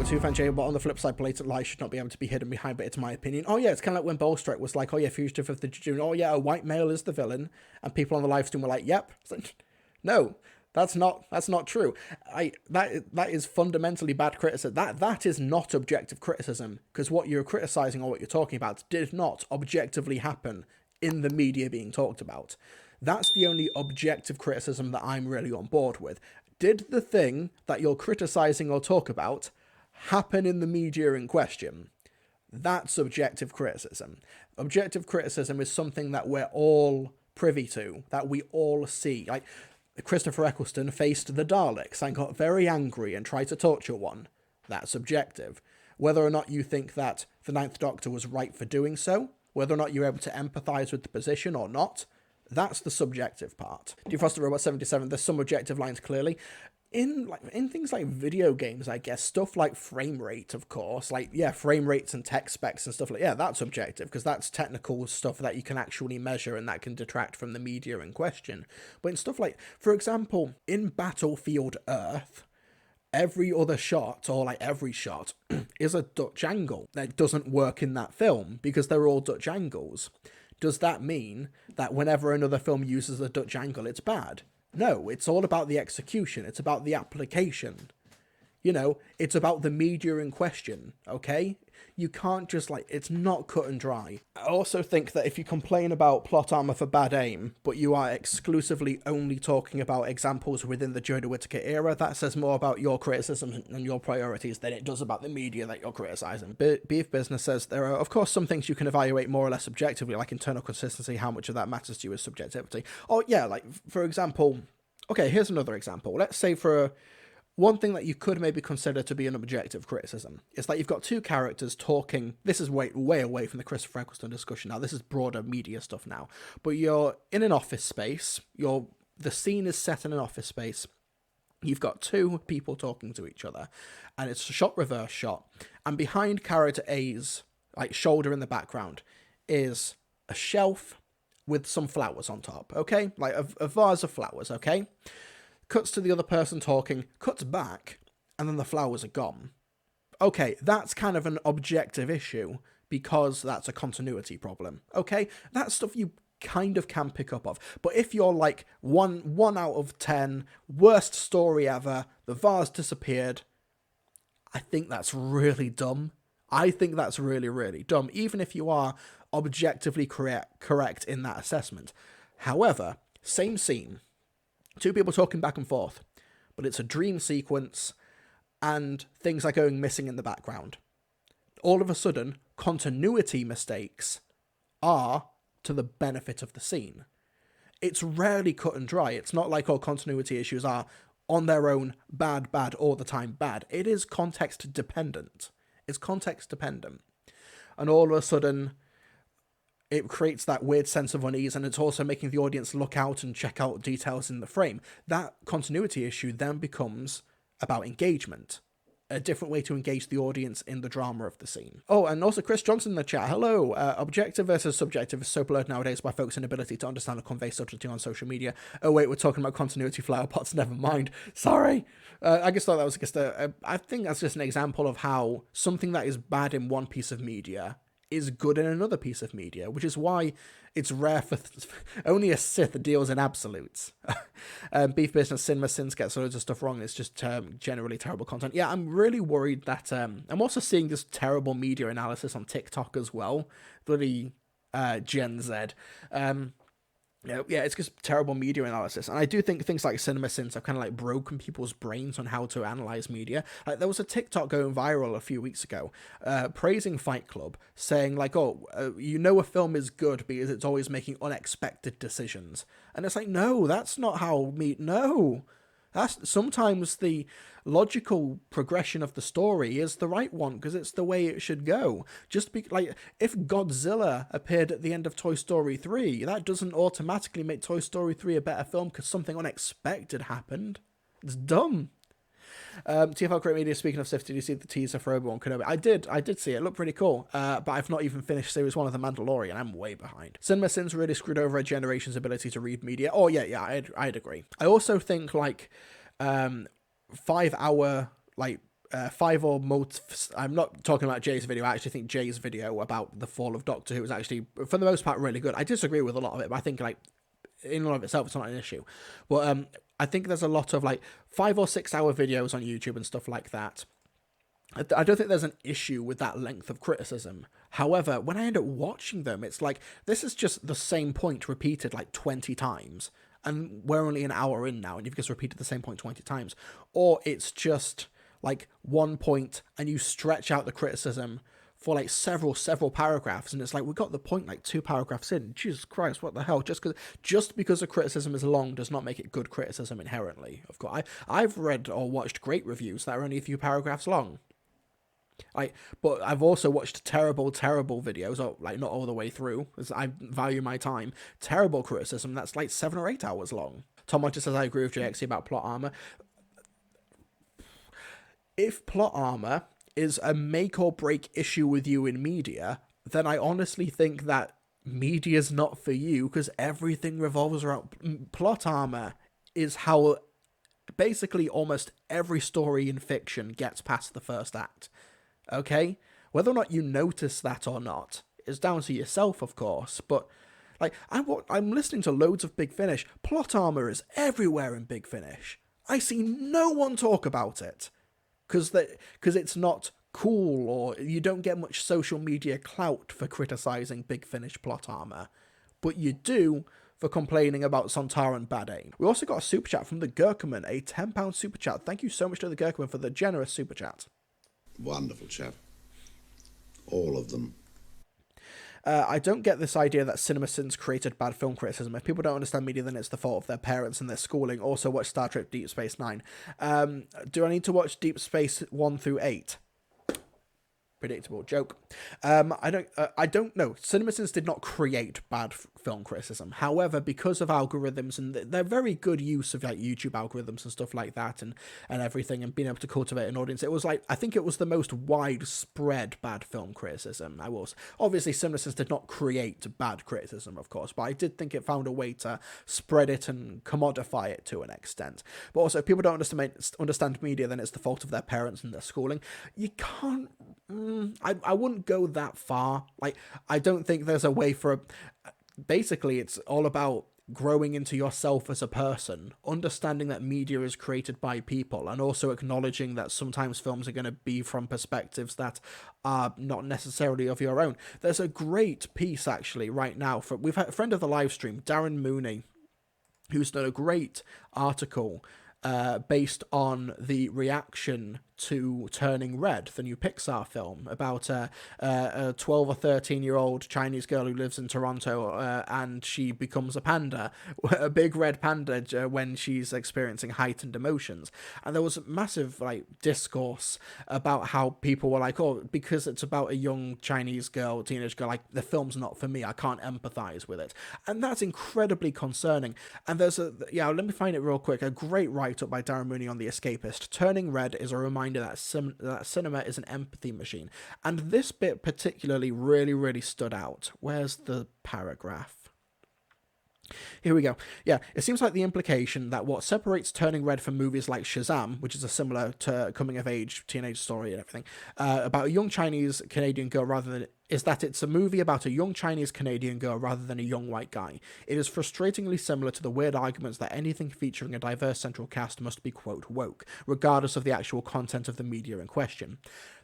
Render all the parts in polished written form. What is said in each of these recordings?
too fan Jay, but on the flip side, blatant lies should not be able to be hidden behind, but it's my opinion. Oh yeah, it's kind of like when Bolstrek was like, oh yeah, Fugitive of the June, oh yeah, a white male is the villain, and people on the live stream were like, yep. Like, no, that's not true. That is fundamentally bad criticism. That is not objective criticism, because what you're criticizing or what you're talking about did not objectively happen in the media being talked about. That's the only objective criticism that I'm really on board with. Did the thing that you're criticizing or talk about happen in the media in question? That's objective criticism. Objective criticism is something that we're all privy to, that we all see. Like, Christopher Eccleston faced the Daleks and got very angry and tried to torture one. That's objective. Whether or not you think that the Ninth Doctor was right for doing so, whether or not you're able to empathise with the position or not, that's the subjective part. Defrost the Robot 77, there's some objective lines clearly. In things like video games, I guess, stuff like frame rate, of course, like, yeah, frame rates and tech specs and stuff like, yeah, that's objective, because that's technical stuff that you can actually measure and that can detract from the media in question. But in stuff like, for example, in Battlefield Earth, every other shot, or like every shot, is a Dutch angle. That doesn't work in that film, because they're all Dutch angles. Does that mean that whenever another film uses a Dutch angle, it's bad? No, it's all about the execution. It's about the application. You know, it's about the media in question, okay? You can't just, like, it's not cut and dry. I also think that if you complain about plot armor for bad aim, but you are exclusively only talking about examples within the Jodie Whittaker era, that says more about your criticism and your priorities than it does about the media that you're criticizing. Beef Business says there are, of course, some things you can evaluate more or less objectively, like internal consistency, how much of that matters to you is subjectivity. Oh, yeah, like, for example, okay, here's another example. Let's say for one thing that you could maybe consider to be an objective criticism is that you've got two characters talking. This is way away from the Christopher Eccleston discussion now. This is broader media stuff now. But you're in an office space. The scene is set in an office space. You've got two people talking to each other, and it's a shot reverse shot. And behind character A's, like, shoulder in the background, is a shelf with some flowers on top. Okay, like a vase of flowers. Okay. Cuts to the other person talking, cuts back, and then the flowers are gone. Okay, that's kind of an objective issue, because that's a continuity problem. Okay, that's stuff you kind of can pick up of. But if you're like 1 out of 10, worst story ever, the vase disappeared, I think that's really dumb. I think that's really, really dumb, even if you are objectively correct in that assessment. However, same scene, two people talking back and forth, but it's a dream sequence and things are going missing in the background. All of a sudden, continuity mistakes are to the benefit of the scene. It's rarely cut and dry. It's not like all continuity issues are on their own bad, all the time bad. It is context dependent. It's context dependent. And all of a sudden, it creates that weird sense of unease, and it's also making the audience look out and check out details in the frame. That continuity issue then becomes about engagement. A different way to engage the audience in the drama of the scene. Oh, and also Chris Johnson in the chat. Hello. Objective versus subjective is so blurred nowadays by folks' inability to understand or convey subtlety on social media. Oh wait, we're talking about continuity flower pots. Never mind. Sorry. I just thought that was just I think that's just an example of how something that is bad in one piece of media is good in another piece of media, which is why it's rare for only a Sith deals in absolutes. Beef Business, Cinema Sins gets loads of stuff wrong. It's just generally terrible content. Yeah, I'm really worried that I'm also seeing this terrible media analysis on TikTok as well. Bloody Gen Z. Yeah, it's just terrible media analysis. And I do think things like CinemaSins have kind of like broken people's brains on how to analyze media. Like, there was a TikTok going viral a few weeks ago, praising Fight Club, saying like, you know a film is good because it's always making unexpected decisions. And it's like, no, that's not how no. That's sometimes the logical progression of the story is the right one because it's the way it should go. Just like if Godzilla appeared at the end of Toy Story 3, that doesn't automatically make Toy Story 3 a better film because something unexpected happened. It's dumb. TFL Great Media, speaking of Sif, did you see the teaser for Obi-Wan Kenobi? I did see it. It looked pretty cool, but I've not even finished Series 1 of The Mandalorian. I'm way behind. Cinema Sins really screwed over a generation's ability to read media. Oh, yeah, I'd agree. I also think, like, 5 hour, like, five or multi. I'm not talking about Jay's video. I actually think Jay's video about the fall of Doctor Who is actually, for the most part, really good. I disagree with a lot of it, but I think like in and of itself, it's not an issue. But I think there's a lot of like 5 or 6 hour videos on YouTube and stuff like that. I don't think there's an issue with that length of criticism. However, when I end up watching them, it's like, this is just the same point repeated like 20 times. And we're only an hour in now, and you've just repeated the same point 20 times. Or it's just like one point, and you stretch out the criticism for like several paragraphs, and it's like, we got the point like 2 paragraphs in. Jesus Christ, what the hell? Just because a criticism is long does not make it good criticism inherently. Of course, I've read or watched great reviews that are only a few paragraphs long. But I've also watched terrible videos, or like not all the way through, as I value my time. Terrible criticism that's like 7 or 8 hours long. Tom Hunter says, I agree with JXC about plot armor. If plot armor is a make or break issue with you in media, then I honestly think that media's not for you, because everything revolves around plot armor. Is how basically almost every story in fiction gets past the first act. Okay? Whether or not you notice that or not is down to yourself, of course, but like I'm listening to loads of Big Finish. Plot armor is everywhere in Big Finish. I see no one talk about it because it's not cool, or you don't get much social media clout for criticizing Big Finish plot armor, but you do for complaining about Sontaran bad aim. We also got a super chat from the Gurkman, a £10 super chat. Thank you so much to the Gurkman for the generous super chat. Wonderful chap. All of them. I don't get this idea that CinemaSins created bad film criticism. If people don't understand media, then it's the fault of their parents and their schooling. Also watch Star Trek Deep Space Nine. Do I need to watch Deep Space 1 through 8? Predictable joke. I don't know. CinemaSins did not create bad film criticism. However, because of algorithms and their very good use of like YouTube algorithms and stuff like that, and everything, and being able to cultivate an audience, it was like, I think it was the most widespread bad film criticism. Obviously CinemaSins did not create bad criticism, of course, but I did think it found a way to spread it and commodify it to an extent. But also, if people don't understand media, then it's the fault of their parents and their schooling. You can't. I wouldn't go that far. Like, I don't think there's a way for basically, it's all about growing into yourself as a person, understanding that media is created by people, and also acknowledging that sometimes films are going to be from perspectives that are not necessarily of your own. There's a great piece actually right now we've had a friend of the live stream, Darren Mooney, who's done a great article based on the reaction to Turning Red, the new Pixar film about a 12 or 13-year-old Chinese girl who lives in Toronto, and she becomes a panda, a big red panda, when she's experiencing heightened emotions. And there was massive like discourse about how people were like, oh, because it's about a young Chinese girl, teenage girl, like, the film's not for me, I can't empathize with it. And that's incredibly concerning. And there's let me find it real quick, a great write-up by Darren Mooney on The Escapist. Turning Red is a reminder that cinema is an empathy machine. And this bit particularly really stood out. Where's the paragraph? Here we go. Yeah, it seems like the implication that what separates Turning Red from movies like Shazam, which is a similar to coming-of-age teenage story and everything, about a young Chinese-Canadian girl is that it's a movie about a young Chinese-Canadian girl rather than a young white guy. It is frustratingly similar to the weird arguments that anything featuring a diverse central cast must be, quote, woke, regardless of the actual content of the media in question.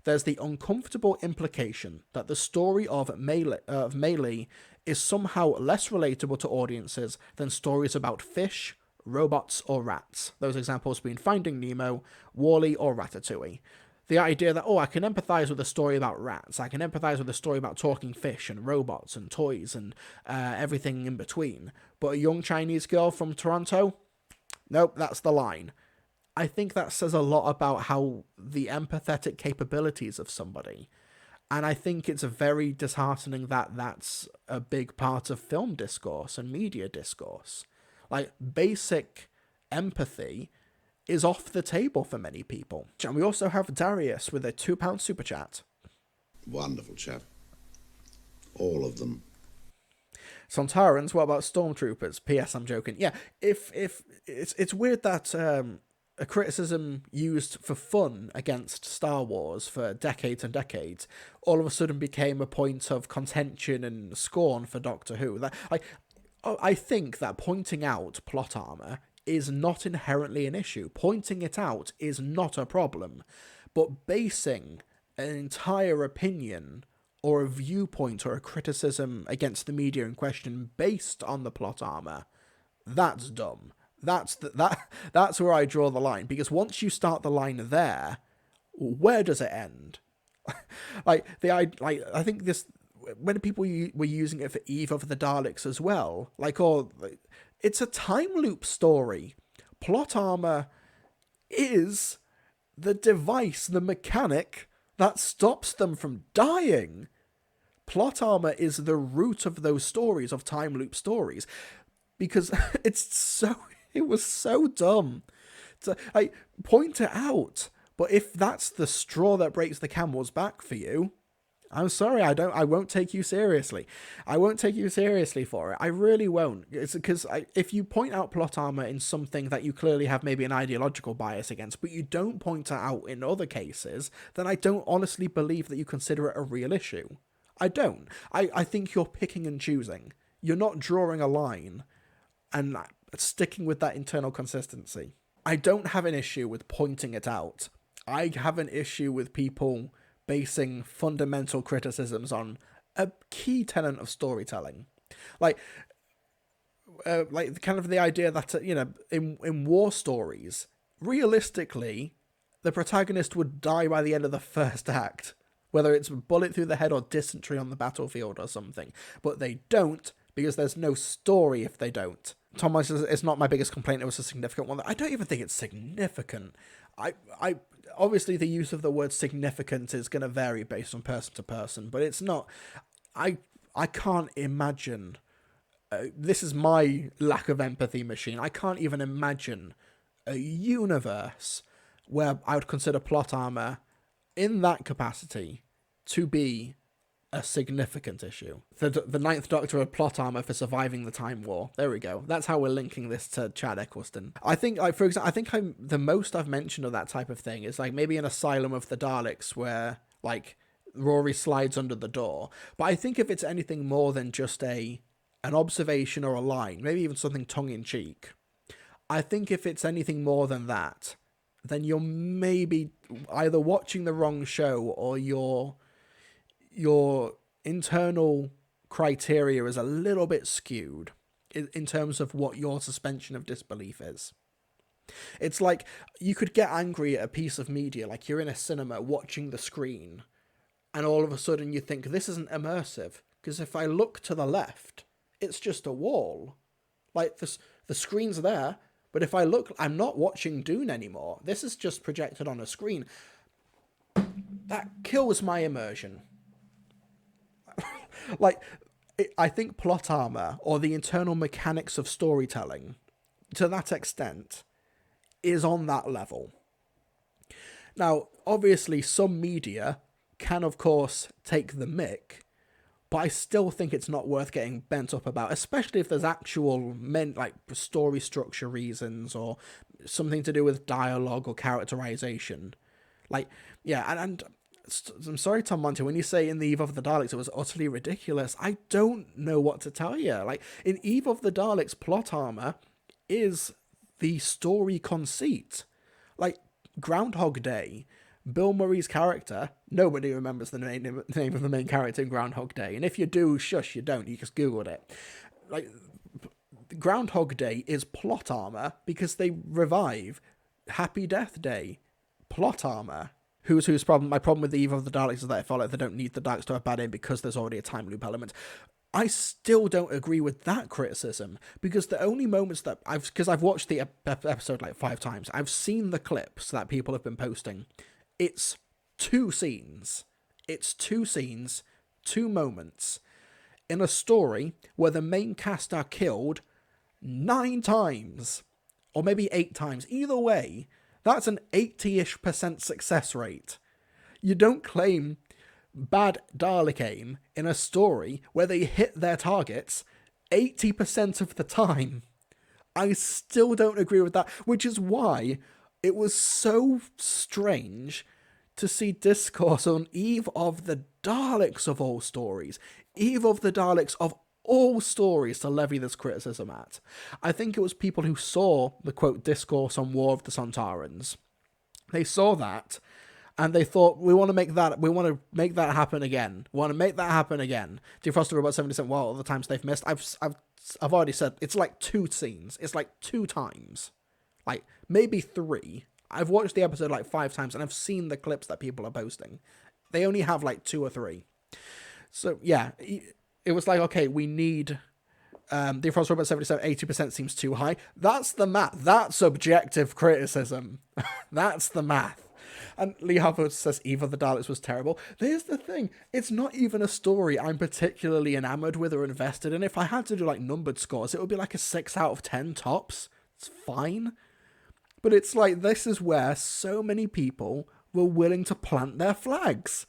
There's the uncomfortable implication that the story of Meili is somehow less relatable to audiences than stories about fish, robots, or rats. Those examples being Finding Nemo, WALL-E, or Ratatouille. The idea that, I can empathize with a story about rats, I can empathize with a story about talking fish and robots and toys and everything in between, but a young Chinese girl from Toronto? Nope, that's the line. I think that says a lot about how the empathetic capabilities of somebody. And I think it's very disheartening that that's a big part of film discourse and media discourse. Like, basic empathy is off the table for many people. And we also have Darius with a £2 super chat. Wonderful chap. All of them. Sontarans, what about Stormtroopers? P.S. I'm joking. Yeah, if it's weird that a criticism used for fun against Star Wars for decades and decades all of a sudden became a point of contention and scorn for Doctor Who. I think that pointing out plot armor is not inherently an issue. Pointing it out is not a problem. But basing an entire opinion or a viewpoint or a criticism against the media in question based on the plot armor, that's dumb. That's where I draw the line, because once you start the line there, where does it end? I think this, when people were using it for Eve of the Daleks as well, it's a time loop story. Plot armor is the device, the mechanic that stops them from dying. Plot armor is the root of those stories, of time loop stories, because it was so dumb. I point it out, but if that's the straw that breaks the camel's back for you, I'm sorry, I won't take you seriously. I won't take you seriously for it. I really won't. It's because if you point out plot armor in something that you clearly have maybe an ideological bias against, but you don't point it out in other cases, then I don't honestly believe that you consider it a real issue. I don't. I think you're picking and choosing. You're not drawing a line and sticking with that internal consistency. I don't have an issue with pointing it out. I have an issue with people basing fundamental criticisms on a key tenet of storytelling. Like kind of the idea that, in war stories, realistically, the protagonist would die by the end of the first act, whether it's a bullet through the head or dysentery on the battlefield or something. But they don't, because there's no story if they don't. Tom says it's not my biggest complaint, it was a significant one. I don't even think it's significant. I obviously the use of the word significant is going to vary based on person to person, but it's not. I can't imagine. This is my lack of empathy machine. I can't even imagine a universe where I would consider plot armor in that capacity to be a significant issue. The Ninth Doctor had plot armor for surviving the Time War. There we go. That's how we're linking this to Chad Eccleston. I think, for example, the most I've mentioned of that type of thing is maybe an Asylum of the Daleks where Rory slides under the door. But I think if it's anything more than just an observation or a line, maybe even something tongue in cheek, I think if it's anything more than that, then you're maybe either watching the wrong show or your internal criteria is a little bit skewed in terms of what your suspension of disbelief is. It's like you could get angry at a piece of media, like you're in a cinema watching the screen, and all of a sudden you think, this isn't immersive, because if I look to the left, it's just a wall. The screen's there, but if I look, I'm not watching Dune anymore. This is just projected on a screen. That kills my immersion. I think plot armor, or the internal mechanics of storytelling, to that extent, is on that level. Now, obviously, some media can, of course, take the mick, but I still think it's not worth getting bent up about, especially if there's actual story structure reasons or something to do with dialogue or characterization. And I'm sorry, Tom Monty, when you say in the Eve of the Daleks it was utterly ridiculous, I don't know what to tell you. In Eve of the Daleks, plot armor is the story conceit. Groundhog Day, Bill Murray's character, nobody remembers the name of the main character in Groundhog Day, and if you do, shush, you don't, you just Googled it. Groundhog Day is plot armor because they revive Happy Death Day. Plot armor. My problem with the Eve of the Daleks is that I feel like they don't need the Daleks to have bad aim because there's already a time loop element. I still don't agree with that criticism, because the only moments that I've watched the episode 5 times, I've seen the clips that people have been posting. It's 2 scenes. It's 2 scenes, 2 moments in a story where the main cast are killed 9 times, or maybe 8 times. Either way, that's an 80-ish% success rate. You don't claim bad Dalek aim in a story where they hit their targets 80% of the time. I still don't agree with that, which is why It was so strange to see discourse on Eve of the Daleks of all stories. Eve of the Daleks of all stories to levy this criticism at. I think it was people who saw the, quote, discourse on War of the Sontarans. They saw that, and they thought, we want to make that happen again. We want to make that happen again. Defroster Robot 77, well, all the times they've missed, I've already said, it's like 2 scenes. It's like 2 times. Like, maybe 3. I've watched the episode like 5 times, and I've seen the clips that people are posting. They only have like 2 or 3. So, yeah, it was like, okay, we need... Defrost Robot 77, 80% seems too high. That's the math. That's objective criticism. That's the math. And Lee Harper says Eve of the Daleks was terrible. Here's the thing. It's not even a story I'm particularly enamored with or invested in. If I had to do like numbered scores, it would be like a 6 out of 10 tops. It's fine. But it's like, this is where so many people were willing to plant their flags.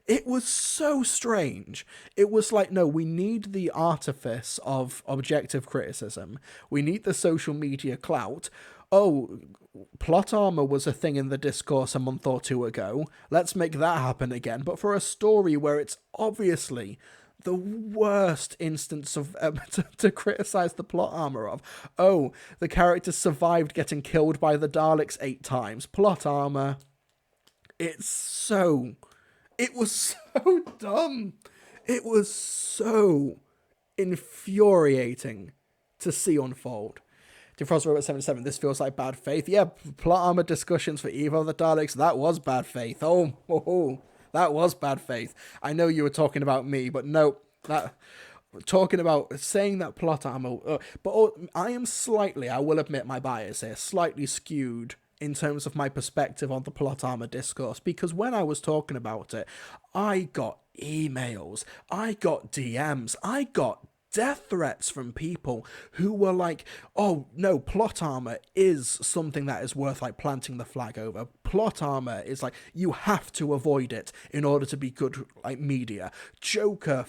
It was so strange. It was like, no, we need the artifice of objective criticism. We need the social media clout. Oh, plot armor was a thing in the discourse a month or 2 ago. Let's make that happen again. But for a story where it's obviously the worst instance of to criticize the plot armor of. Oh, the character survived getting killed by the Daleks 8 times. Plot armor. It was so dumb. It was so infuriating to see unfold. Defrost Robot 77, this feels like bad faith. Yeah, plot armor discussions for Eve of the Daleks, that was bad faith. Oh, that was bad faith. I know you were talking about me, but no, talking about saying that plot armor. I am slightly, I will admit my bias here, slightly skewed in terms of my perspective on the plot armor discourse, because when I was talking about it, I got emails, I got DMs, I got death threats from people who were like, oh no, plot armor is something that is worth like planting the flag over. Plot armor is like, you have to avoid it in order to be good like media. Joker,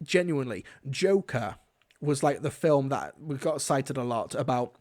genuinely, Joker was like the film that we got cited a lot about.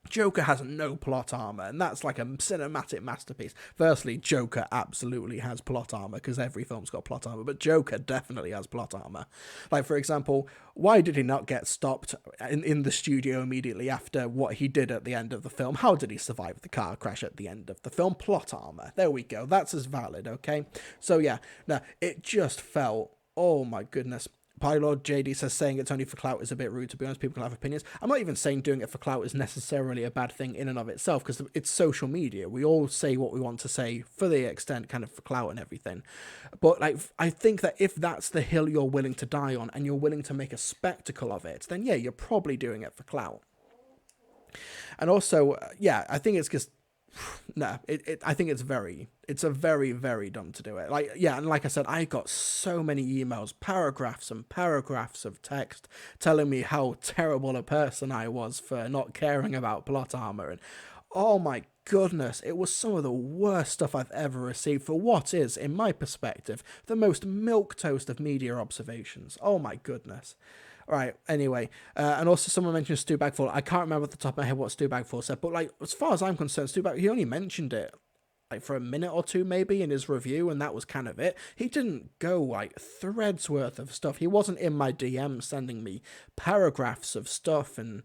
Joker has no plot armor, and that's like a cinematic masterpiece. Firstly, Joker absolutely has plot armor, because every film's got plot armor, but Joker definitely has plot armor. Like, for example, why did he not get stopped in the studio immediately after what he did at the end of the film? How did he survive the car crash at the end of the film? Plot armor. There we go. That's as valid, okay? So yeah, now, it just felt, oh my goodness. Pylord JD says saying it's only for clout is a bit rude. To be honest, people can have opinions. I'm not even saying doing it for clout is necessarily a bad thing in and of itself, because it's social media. We all say what we want to say for the extent kind of for clout and everything. But like, I think that if that's the hill you're willing to die on and you're willing to make a spectacle of it, then yeah, you're probably doing it for clout. And also, yeah, I think it's just, no, I think it's a very, very dumb to do it. Like, yeah, and like I said, I got so many emails, paragraphs and paragraphs of text telling me how terrible a person I was for not caring about plot armor. And oh my goodness, it was some of the worst stuff I've ever received for what is, in my perspective, the most milquetoast of media observations. Oh my goodness. Right, anyway, and also someone mentioned Stu Bagfall. I can't remember at the top of my head what Stu Bagfall said, but like, as far as I'm concerned, Stu Bagfall, he only mentioned it like for a minute or 2 maybe in his review, and that was kind of it. He didn't go like threads worth of stuff. He wasn't in my DM sending me paragraphs of stuff, and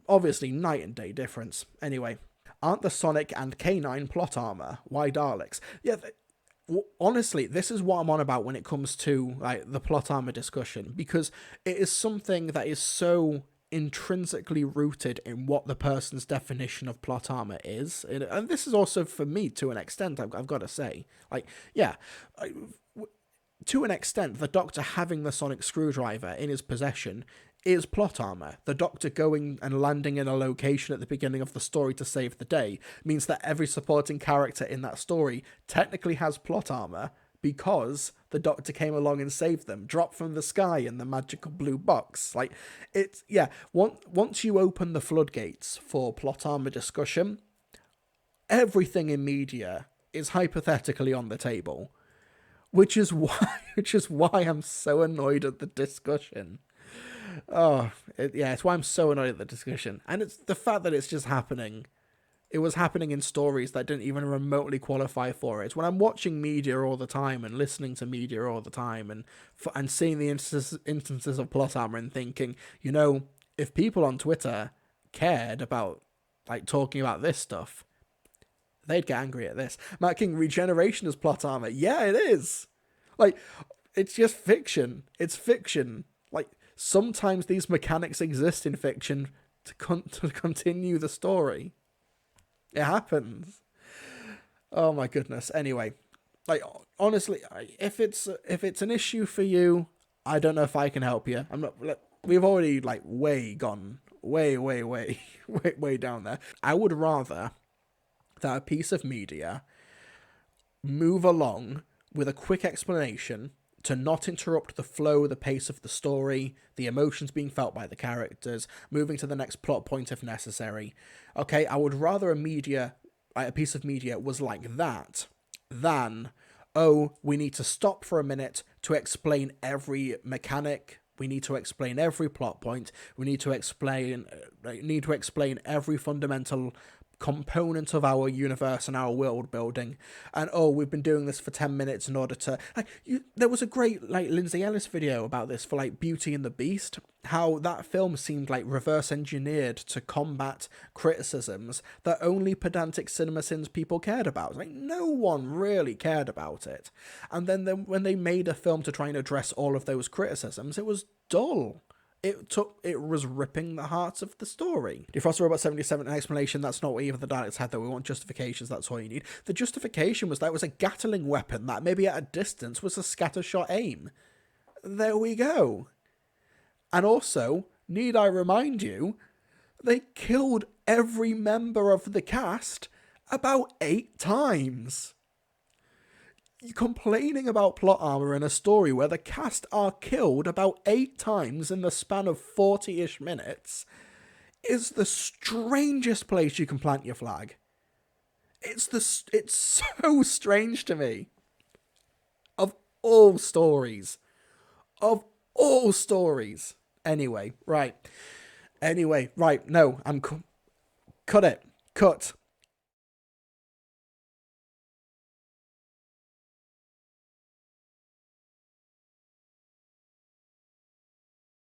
obviously night and day difference. Anyway, aren't the Sonic and K9 plot armor? Why Daleks? Yeah, honestly, this is what I'm on about when it comes to like the plot armor discussion, because it is something that is so intrinsically rooted in what the person's definition of plot armor is, and this is also for me to an extent. I've got to say, like, yeah, to an extent, the Doctor having the sonic screwdriver in his possession is plot armor. The Doctor going and landing in a location at the beginning of the story to save the day means that every supporting character in that story technically has plot armor, because the Doctor came along and saved them, dropped from the sky in the magical blue box. Like, it's, yeah, once you open the floodgates for plot armor discussion, everything in media is hypothetically on the table, which is why I'm so annoyed at the discussion. It's why I'm so annoyed at the discussion. And it's the fact that it's just happening It was happening in stories that didn't even remotely qualify for it. When I'm watching media all the time and listening to media all the time and seeing the instances of plot armor and thinking, you know, if people on Twitter cared about like talking about this stuff, they'd get angry at this. Matt King, regeneration is plot armor. Yeah, it is. Like, it's just fiction. It's fiction. Like, sometimes these mechanics exist in fiction to continue the story. It happens. Oh my goodness. Anyway, like honestly, if it's an issue for you, I don't know if I can help you. I'm not. We've already like gone way down there. I would rather that a piece of media move along with a quick explanation to not interrupt the flow, the pace of the story, the emotions being felt by the characters, moving to the next plot point if necessary. Okay, I would rather a piece of media was like that than, oh, we need to stop for a minute to explain every mechanic, we need to explain every plot point, we need to explain every fundamental component of our universe and our world building, and oh, we've been doing this for 10 minutes in order to there was a great like Lindsay Ellis video about this for like Beauty and the Beast, how that film seemed like reverse engineered to combat criticisms that only pedantic CinemaSins people cared about. Like no one really cared about it, and then when they made a film to try and address all of those criticisms, it was dull. It was ripping the heart of the story. Defroster Robot 77, an explanation, that's not what either the Daleks had, though. We want justifications, that's all you need. The justification was that it was a Gatling weapon that maybe at a distance was a scattershot aim. There we go. And also, need I remind you, they killed every member of the cast about 8 times. You're complaining about plot armor in a story where the cast are killed about 8 times in the span of 40-ish minutes is the strangest place you can plant your flag. It's so strange to me. Of all stories. Anyway, right. No, cut it. Cut.